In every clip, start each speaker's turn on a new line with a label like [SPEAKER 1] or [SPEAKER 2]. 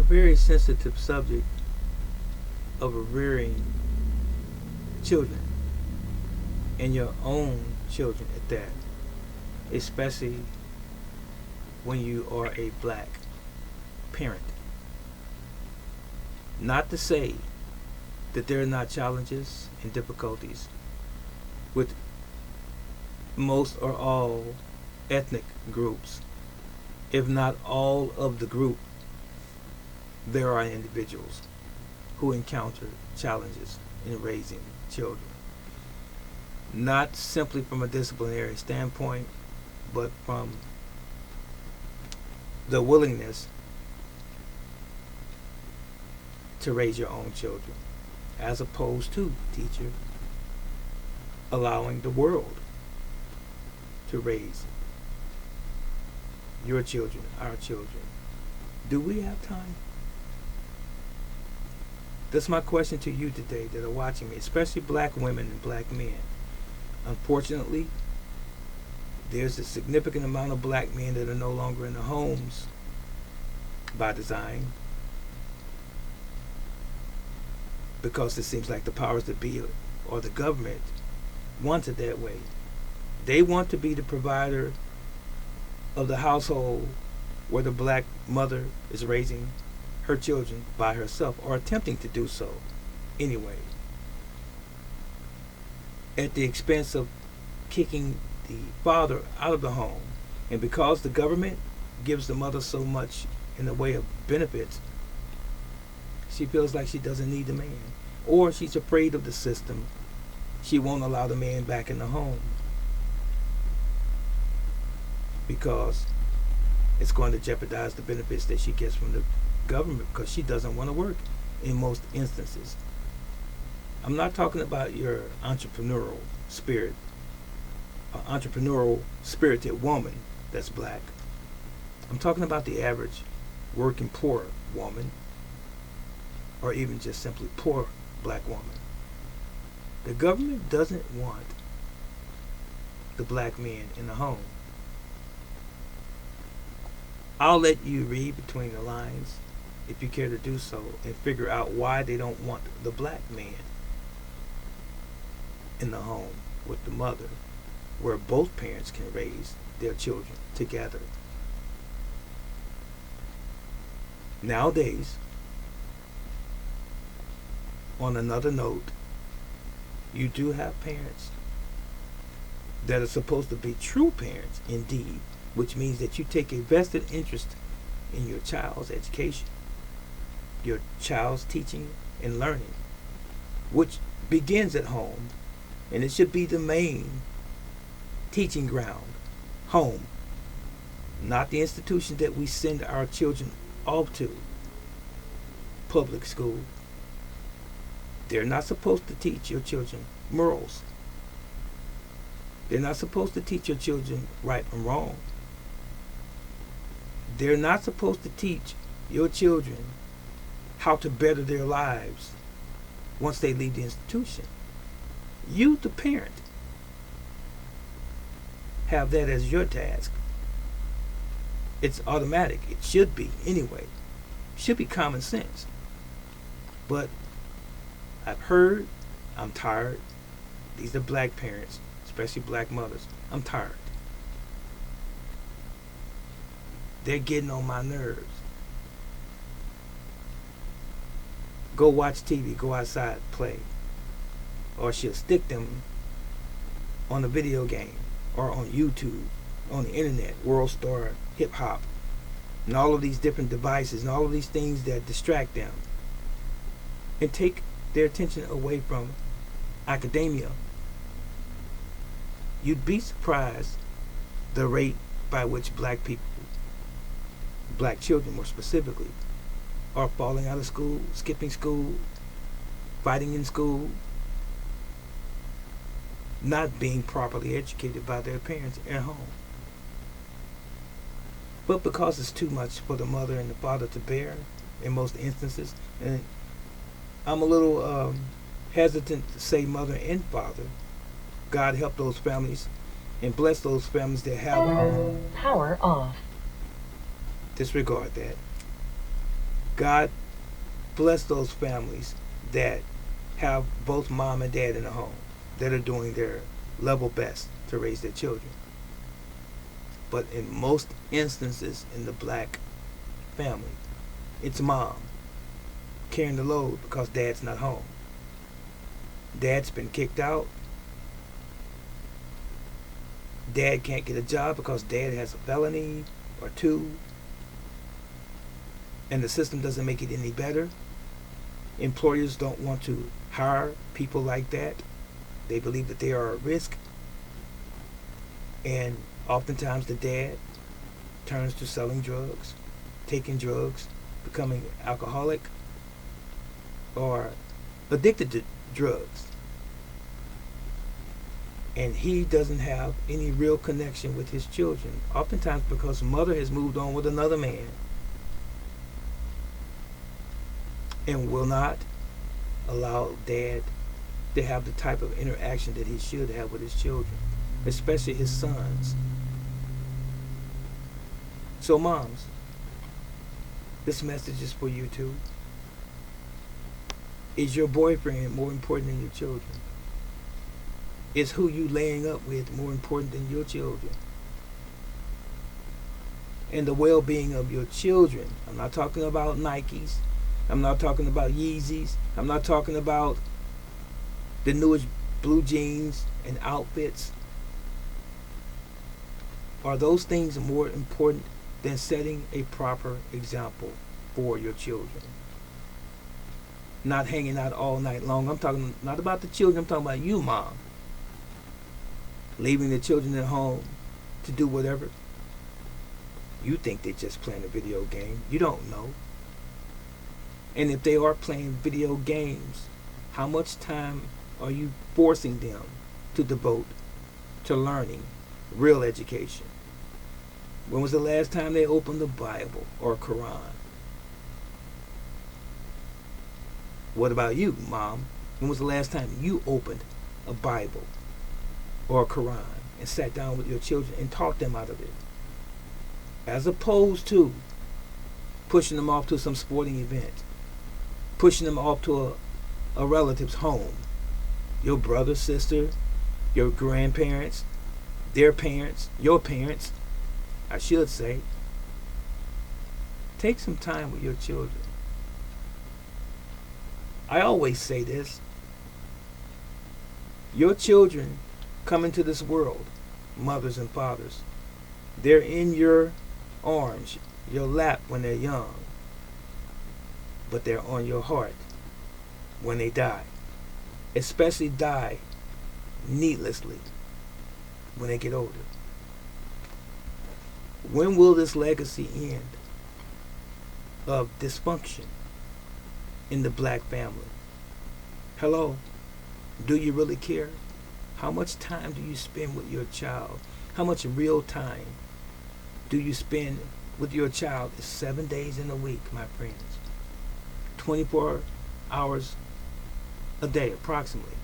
[SPEAKER 1] very sensitive subject of rearing children, and your own children at that, especially when you are a black parent. Not to say that there are not challenges and difficulties with most or all ethnic groups. If not all of the group, there are individuals who encounter challenges in raising children. Not simply from a disciplinary standpoint, but from the willingness to raise your own children, as opposed to, teacher, allowing the world to raise your children, our children. Do we have time? That's my question to you today that are watching me, especially black women and black men. Unfortunately, there's a significant amount of black men that are no longer in the homes by design, because it seems like the powers that be or the government wants it that way. They want to be the provider of the household where the black mother is raising her children by herself, or attempting to do so anyway, at the expense of kicking the father out of the home. And because the government gives the mother so much in the way of benefits, she feels like she doesn't need the man, or she's afraid of the system. She won't allow the man back in the home because it's going to jeopardize the benefits that she gets from the government, because she doesn't want to work in most instances. I'm not talking about your entrepreneurial spirit, entrepreneurial spirited woman that's black. I'm talking about the average working poor woman, or even just simply poor black woman. The government doesn't want the black men in the home. I'll let you read between the lines, if you care to do so, and figure out why they don't want the black man in the home with the mother, where both parents can raise their children together. Nowadays, on another note, you do have parents that are supposed to be true parents indeed, which means that you take a vested interest in your child's education, your child's teaching and learning, which begins at home, and it should be the main teaching ground, home, not the institution that we send our children off to, public school. They're not supposed to teach your children morals. They're not supposed to teach your children right from wrong. They're not supposed to teach your children how to better their lives once they leave the institution. You, the parent, have that as your task. It's automatic. It should be anyway. It should be common sense. But I've heard, I'm tired. These are black parents, especially black mothers. I'm tired. They're getting on my nerves. Go watch TV, go outside, play. Or she'll stick them on a video game, or on YouTube, on the internet, World Star, hip hop, and all of these different devices, and all of these things that distract them and take their attention away from academia. You'd be surprised the rate by which black people, black children more specifically, are falling out of school, skipping school, fighting in school, not being properly educated by their parents at home. But because it's too much for the mother and the father to bear in most instances, and I'm a little hesitant to say mother and father. God help those families and bless those families that have
[SPEAKER 2] power off.
[SPEAKER 1] Disregard that. God bless those families that have both mom and dad in the home that are doing their level best to raise their children. But in most instances in the black family, it's mom carrying the load because dad's not home. Dad's been kicked out. Dad can't get a job because dad has a felony or two. And the system doesn't make it any better. Employers don't want to hire people like that. They believe that they are a risk. And oftentimes the dad turns to selling drugs, taking drugs, becoming alcoholic, or addicted to drugs. And he doesn't have any real connection with his children, oftentimes because mother has moved on with another man and will not allow dad to have the type of interaction that he should have with his children, especially his sons. So moms, this message is for you too. Is your boyfriend more important than your children? Is who you laying up with more important than your children? And the well-being of your children. I'm not talking about Nikes. I'm not talking about Yeezys. I'm not talking about the newest blue jeans and outfits. Are those things more important than setting a proper example for your children? Not hanging out all night long. I'm talking not about the children. I'm talking about you, mom. Leaving the children at home to do whatever. You think they're just playing a video game. You don't know. And if they are playing video games, how much time are you forcing them to devote to learning real education? When was the last time they opened the Bible or Quran? What about you, mom? When was the last time you opened a Bible or a Quran and sat down with your children and taught them out of it? As opposed to pushing them off to some sporting event, pushing them off to a relative's home, your brother, sister, your grandparents, their parents, your parents, I should say. Take some time with your children. I always say this. Your children come into this world, mothers and fathers. They're in your arms, your lap when they're young, but they're on your heart when they die. Especially die needlessly when they get older. When will this legacy end of dysfunction in the black family? Hello? Do you really care? How much time do you spend with your child? How much real time do you spend with your child? It's 7 days in a week, my friends. 24 hours a day, approximately.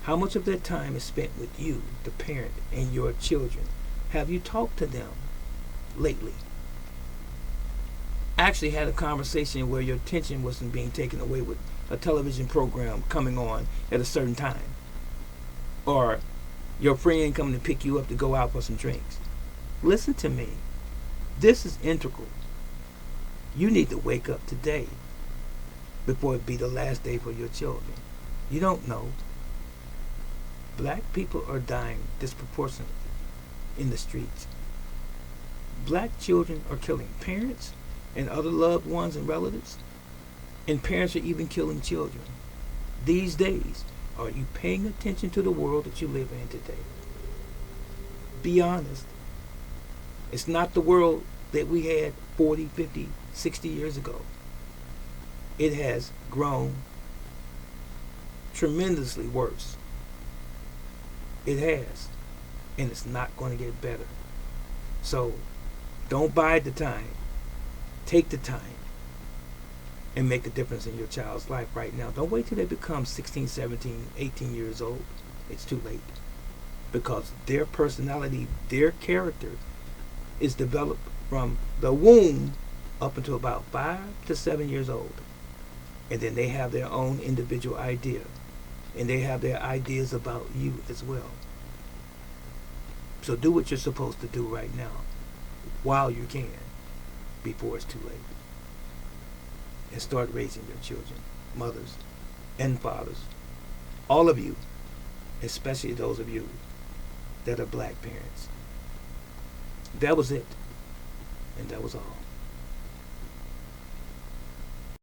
[SPEAKER 1] How much of that time is spent with you, the parent, and your children? Have you talked to them lately? Actually had a conversation where your attention wasn't being taken away with a television program coming on at a certain time, or your friend coming to pick you up to go out for some drinks. Listen to me. This is integral. You need to wake up today before it be the last day for your children. You don't know. Black people are dying disproportionately in the streets. Black children are killing parents and other loved ones and relatives, and parents are even killing children. These days, are you paying attention to the world that you live in today? Be honest. It's not the world that we had 40, 50, 60 years ago. It has grown tremendously worse. It has. And it's not going to get better. So, don't bide the time. Take the time and make a difference in your child's life right now. Don't wait till they become 16, 17, 18 years old. It's too late. Because their personality, their character is developed from the womb up until about 5 to 7 years old. And then they have their own individual idea. And they have their ideas about you as well. So do what you're supposed to do right now while you can before it's too late. And start raising your children, mothers and fathers. All of you, especially those of you that are black parents. That was it. And that was all.